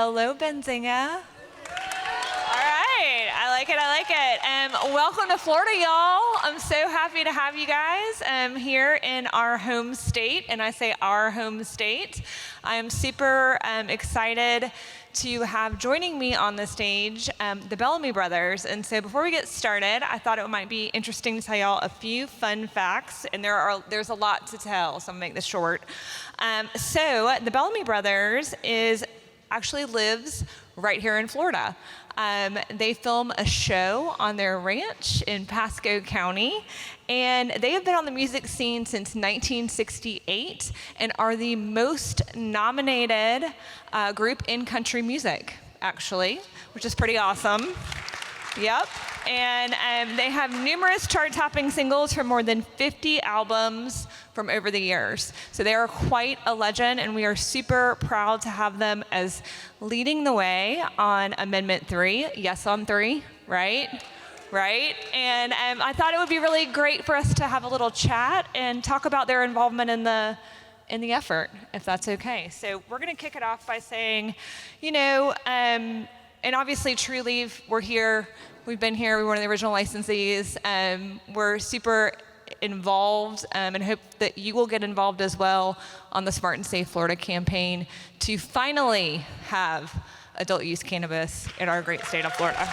hello, Benzinga. All right, I like it. Welcome to Florida, y'all. I'm so happy to have you guys here in our home state, and I say our home state. I am super excited to have joining me on the stage the Bellamy brothers. And so before we get started, I thought it might be interesting to tell y'all a few fun facts, and there's a lot to tell, so I'm gonna make this short. So the Bellamy brothers actually lives right here in Florida. They film a show on their ranch in Pasco County, and they have been on the music scene since 1968 and are the most nominated group in country music, actually, which is pretty awesome. Yep. And they have numerous chart-topping singles from more than 50 albums from over the years. So they are quite a legend, and we are super proud to have them as leading the way on Amendment 3. Yes on 3, right? Right? And I thought it would be really great for us to have a little chat and talk about their involvement in the effort, if that's okay. So we're going to kick it off by saying, and obviously True Leave, we're here. We've been here. We were one of the original licensees. We're super involved and hope that you will get involved as well on the Smart and Safe Florida campaign to finally have adult use cannabis in our great state of Florida.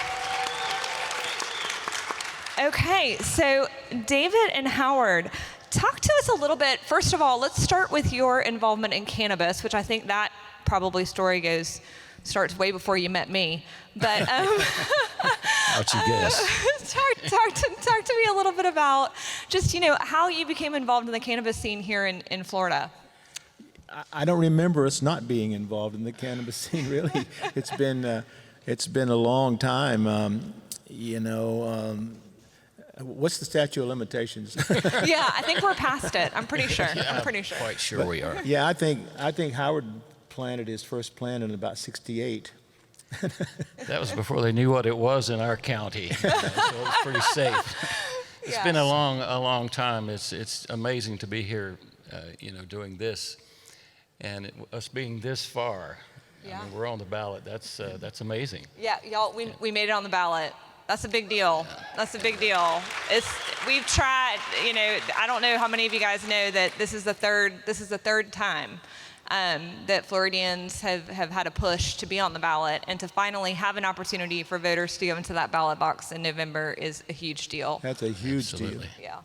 Okay, so David and Howard, talk to us a little bit. First of all, let's start with your involvement in cannabis, which I think that probably starts way before you met me. But how'd you guess? talk to me a little bit about just how you became involved in the cannabis scene here in Florida. I don't remember us not being involved in the cannabis scene. Really, it's been a long time. What's the statute of limitations? Yeah, I think we're past it. I'm pretty sure. Yeah, I'm pretty sure. Quite sure we are. Yeah, I think Howard planted his first plant in about '68. That was before they knew what it was in our county, so it was pretty safe. It's been a long time. It's amazing to be here, doing this, and us being this far. Yeah. I mean, we're on the ballot. That's amazing. Yeah, y'all, we made it on the ballot. That's a big deal. That's a big deal. We've tried. I don't know how many of you guys know that this is the third time that Floridians have had a push to be on the ballot, and to finally have an opportunity for voters to go into that ballot box in November is a huge deal. That's a huge Absolutely. deal.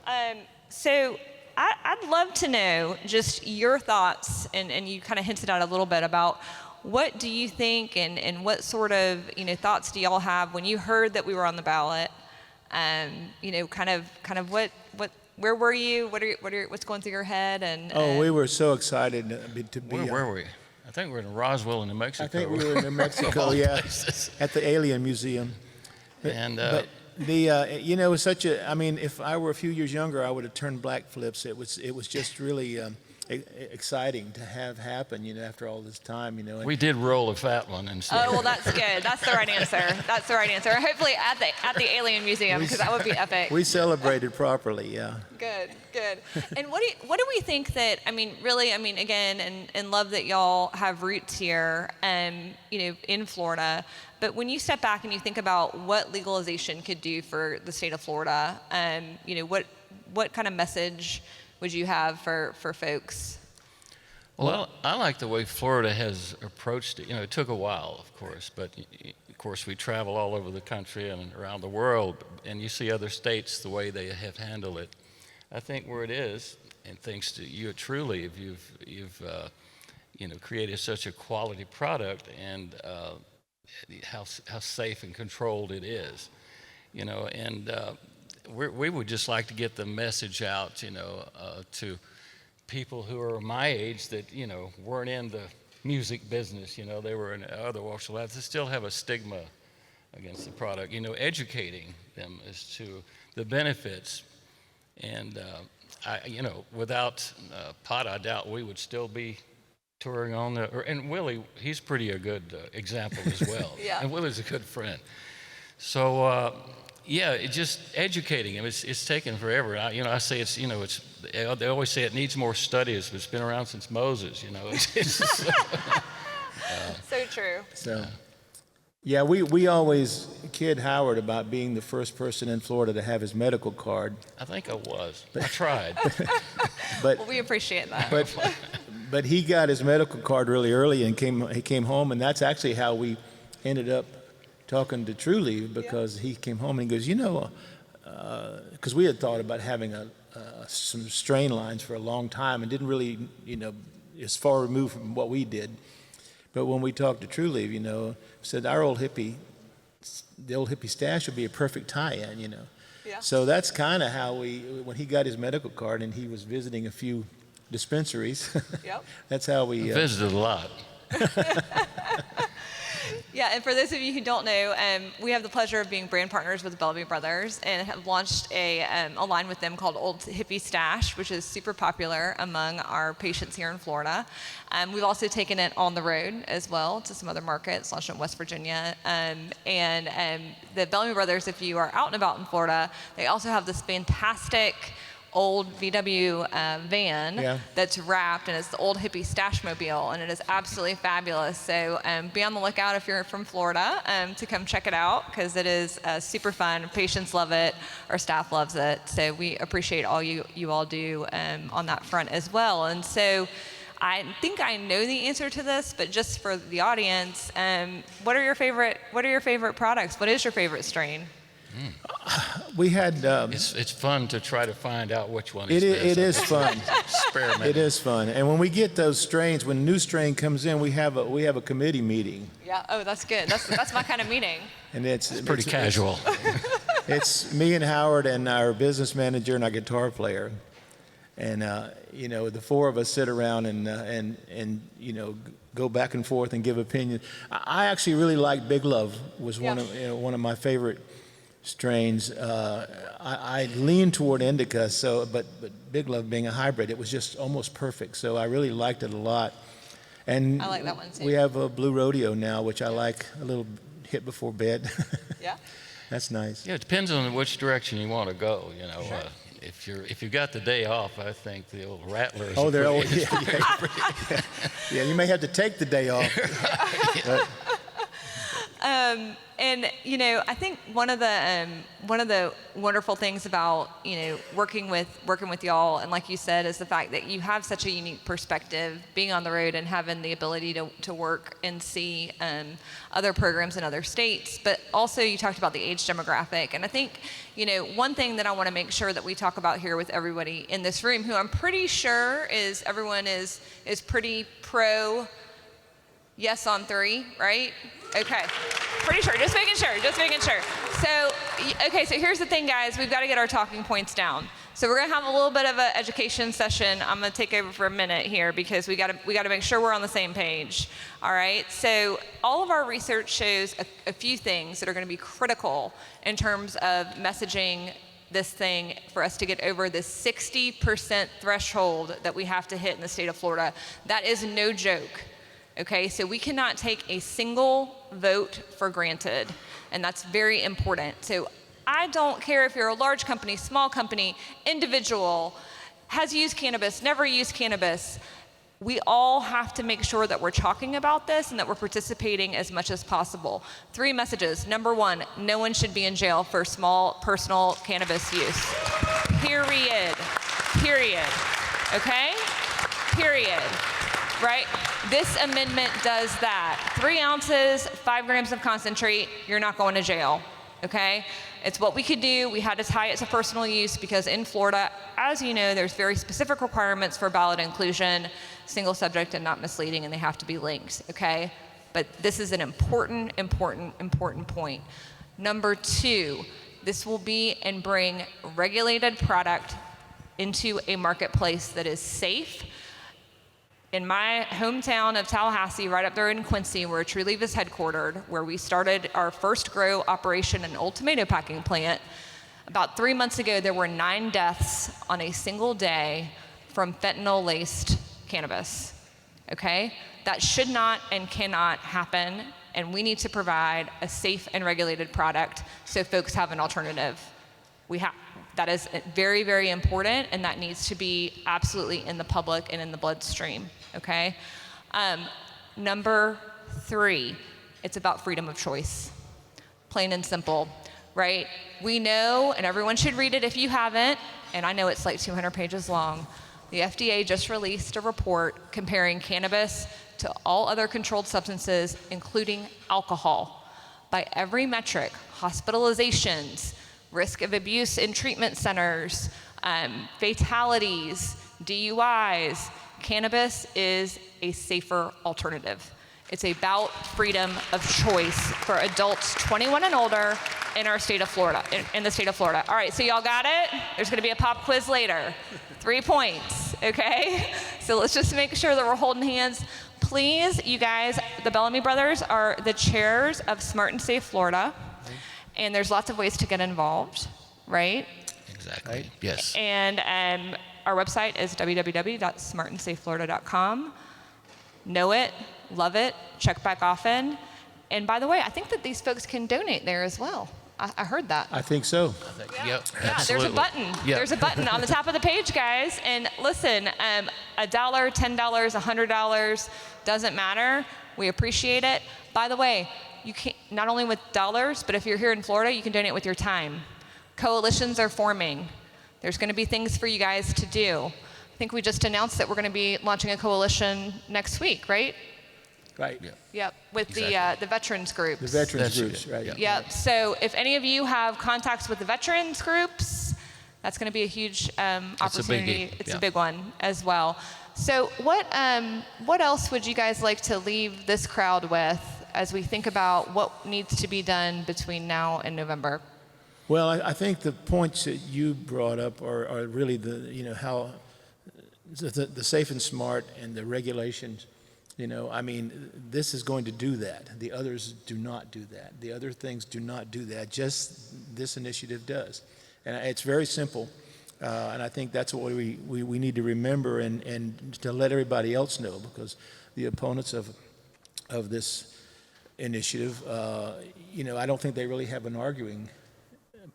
Yeah. So I'd love to know just your thoughts, and you kind of hinted at a little bit about what do you think, and what sort of thoughts do y'all have when you heard that we were on the ballot? Kind of what. Where were you? What's going through your head? And we were so excited to be. Where were we? I think we're in Roswell, New Mexico. I think we were in New Mexico, yeah, at the Alien Museum. And it was such a. I mean, if I were a few years younger, I would have turned black flips. It was just really exciting to have happen. After all this time, And we did roll a fat one instead. Oh, well, that's good. That's the right answer. That's the right answer. Hopefully at the Alien Museum, because that would be epic. We celebrated properly, yeah. Good. And what do we think that, again, and love that y'all have roots here, in Florida, but when you step back and you think about what legalization could do for the state of Florida, what kind of message would you have for folks? Well, I like the way Florida has approached it. It took a while, of course, but of course we travel all over the country and around the world, and you see other states the way they have handled it. I think where it is, and thanks to you at True Leave, you've created such a quality product, and how safe and controlled it is, and we would just like to get the message out, to people who are my age that, weren't in the music business, they were in other walks of life, that still have a stigma against the product, educating them as to the benefits. And, without pot, I doubt we would still be touring on and Willie, he's pretty a good example as well. Yeah. And Willie's a good friend. So, it's just educating him. It's taken forever. I say they always say it needs more studies, but it's been around since Moses. So True. So, yeah, we always kid Howard about being the first person in Florida to have his medical card. I think I was. I tried. But Well, we appreciate that. but he got his medical card really early and he came home, and that's actually how we ended up talking to True Leave, because he came home and he goes, because we had thought about having some strain lines for a long time and didn't really, as far removed from what we did. But when we talked to True Leave, said the old hippie stash would be a perfect tie-in, Yeah. So that's kind of how when he got his medical card and he was visiting a few dispensaries, Yep. that's how we Visited a lot. Yeah, and for those of you who don't know, we have the pleasure of being brand partners with Bellevue Brothers and have launched a line with them called Old Hippie Stash, which is super popular among our patients here in Florida. We've also taken it on the road as well to some other markets, launched in West Virginia. The Bellevue Brothers, if you are out and about in Florida, they also have this fantastic old VW van that's wrapped, and it's the Old Hippie Stash Mobile, and it is absolutely fabulous. So be on the lookout if you're from Florida to come check it out, because it is super fun. Patients love it. Our staff loves it. So we appreciate all you all do on that front as well. And so I think I know the answer to this, but just for the audience, what are your favorite products? What is your favorite strain? we had. It's fun to try to find out which one is best. It is fun. Experiment. It is fun. And when we get those strains, when a new strain comes in, we have a committee meeting. Yeah. Oh, that's good. That's my kind of meeting. And it's Pretty casual. It's me and Howard and our business manager and our guitar player, and the four of us sit around and go back and forth and give opinions. I actually really like Big Love. Was one of my favorite strains. I lean toward indica, but Big Love being a hybrid, it was just almost perfect. So I really liked it a lot. And I like that one too. We have a Blue Rodeo now, which I like, a little hit before bed. Yeah. That's nice. Yeah, it depends on which direction you want to go. Sure. If you got the day off, I think the old Rattlers. Oh, they're old. Yeah, you may have to take the day off. But, And I think one of the wonderful things about working with y'all, and like you said, is the fact that you have such a unique perspective, being on the road and having the ability to work and see other programs in other states. But also, you talked about the age demographic, and I think one thing that I want to make sure that we talk about here with everybody in this room, who I'm pretty sure everyone is pretty pro. Yes on 3, right? Okay, pretty sure, just making sure. So here's the thing, guys, we've got to get our talking points down. So we're gonna have a little bit of an education session. I'm gonna take over for a minute here because we gotta make sure we're on the same page, all right? So all of our research shows a few things that are gonna be critical in terms of messaging this thing for us to get over this 60% threshold that we have to hit in the state of Florida. That is no joke. Okay, so we cannot take a single vote for granted, and that's very important. So I don't care if you're a large company, small company, individual, has used cannabis, never used cannabis. We all have to make sure that we're talking about this and that we're participating as much as possible. 3 messages. Number 1, no one should be in jail for small personal cannabis use. Period. Okay? Period. Right? This amendment does that. 3 ounces, 5 grams of concentrate, you're not going to jail, okay? It's what we could do. We had to tie it to personal use because in Florida, as you know, there's very specific requirements for ballot inclusion, single subject and not misleading, and they have to be linked, okay? But this is an important point. Number 2, this will be and bring regulated product into a marketplace that is safe. In my hometown of Tallahassee, right up there in Quincy, where True Leave is headquartered, where we started our first grow operation in Old Tomato Packing Plant, about 3 months ago, there were 9 deaths on a single day from fentanyl-laced cannabis, okay? That should not and cannot happen, and we need to provide a safe and regulated product so folks have an alternative. That is very, very important, and that needs to be absolutely in the public and in the bloodstream, okay? Number 3, it's about freedom of choice. Plain and simple, right? We know, and everyone should read it if you haven't, and I know it's like 200 pages long. The FDA just released a report comparing cannabis to all other controlled substances, including alcohol. By every metric, hospitalizations, risk of abuse in treatment centers, fatalities, DUIs, cannabis is a safer alternative. It's about freedom of choice for adults 21 and older in our state of Florida, in the state of Florida. All right, so y'all got it? There's gonna be a pop quiz later. 3 points, okay? So let's just make sure that we're holding hands. Please, you guys, the Bellamy brothers are the chairs of Smart and Safe Florida, and there's lots of ways to get involved, right? Exactly, Right. yes. And our website is www.smartandsafeflorida.com. Know it, love it, check back often. And by the way, I think that these folks can donate there as well. I heard that. I think so. Yep, Yeah, absolutely. there's a button. Yep. There's a button on the top of the page, guys. And listen, $1, $10, $100, doesn't matter. We appreciate it. By the way, you can not only with dollars, but if you're here in Florida, you can donate with your time. Coalitions are forming. There's going to be things for you guys to do. I think we just announced that we're going to be launching a coalition next week, right? Right. Yeah. Yep, with Exactly. the veterans groups. The veterans That's groups, it. right? Yeah. Yep. So if any of you have contacts with the veterans groups, that's going to be a huge opportunity. biggie, It's yeah. a big one as well. So what else would you guys like to leave this crowd with as we think about what needs to be done between now and November? Well, I think the points that you brought up are really how the safe and smart and the regulations. I mean, this is going to do that. The others do not do that. The other things do not do that. Just this initiative does. And it's very simple. And I think that's what we need to remember and to let everybody else know, because the opponents of this initiative, I don't think they really have an arguing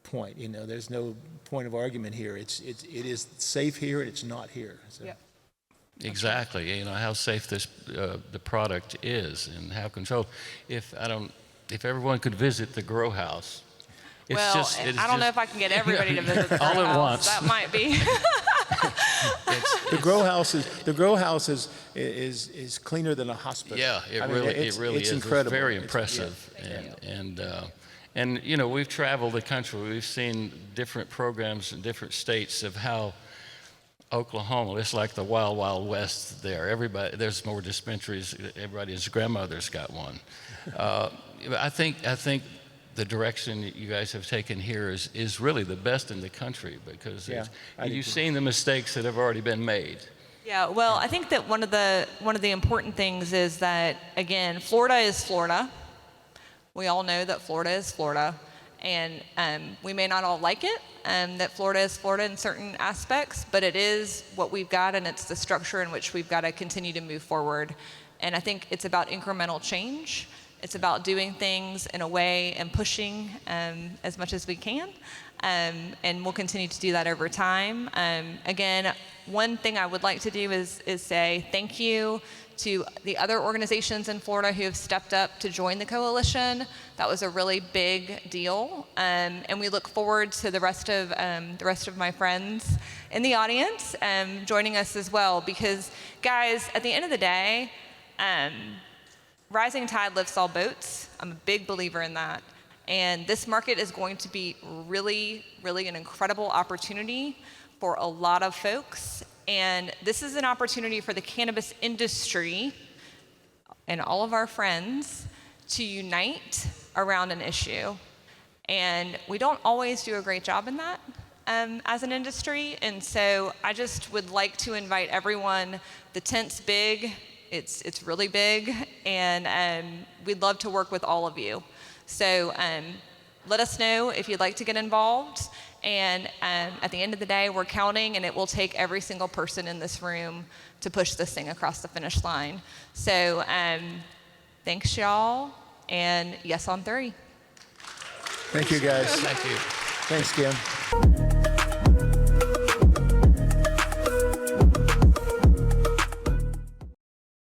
point. There's no point of argument here. It is safe here. It's not here. So. Yep. Exactly. How safe this the product is and how controlled. If everyone could visit the grow house, it's Well, just, I don't know if I can get everybody to visit the all grow at house. once. That might be. The grow house is cleaner than a hospital. Yeah, it I mean, really it's is. incredible. It's very It's- impressive. And we've traveled the country. We've seen different programs in different states of how Oklahoma, it's like the wild, wild west there. There's more dispensaries. Everybody's grandmother's got one. I think the direction that you guys have taken here is really the best in the country, because Yeah, I do you've too. seen the mistakes that have already been made. Yeah, well, I think that one of the important things is that, again, Florida is Florida. We all know that Florida is Florida, and we may not all like it, that Florida is Florida in certain aspects, but it is what we've got, and it's the structure in which we've got to continue to move forward. And I think it's about incremental change. It's about doing things in a way and pushing as much as we can. And we'll continue to do that over time. Again, one thing I would like to do is say thank you to the other organizations in Florida who have stepped up to join the coalition. That was a really big deal. And we look forward to the rest of my friends in the audience joining us as well. Because guys, at the end of the day, rising tide lifts all boats. I'm a big believer in that. And this market is going to be really, really an incredible opportunity for a lot of folks. And this is an opportunity for the cannabis industry and all of our friends to unite around an issue. And we don't always do a great job in that as an industry. And so I just would like to invite everyone. The tent's big. It's really big. And we'd love to work with all of you. So let us know if you'd like to get involved. And at the end of the day, we're counting, and it will take every single person in this room to push this thing across the finish line. So thanks, y'all, and yes on 3. Thank you, guys. Thank you. Thanks, Kim.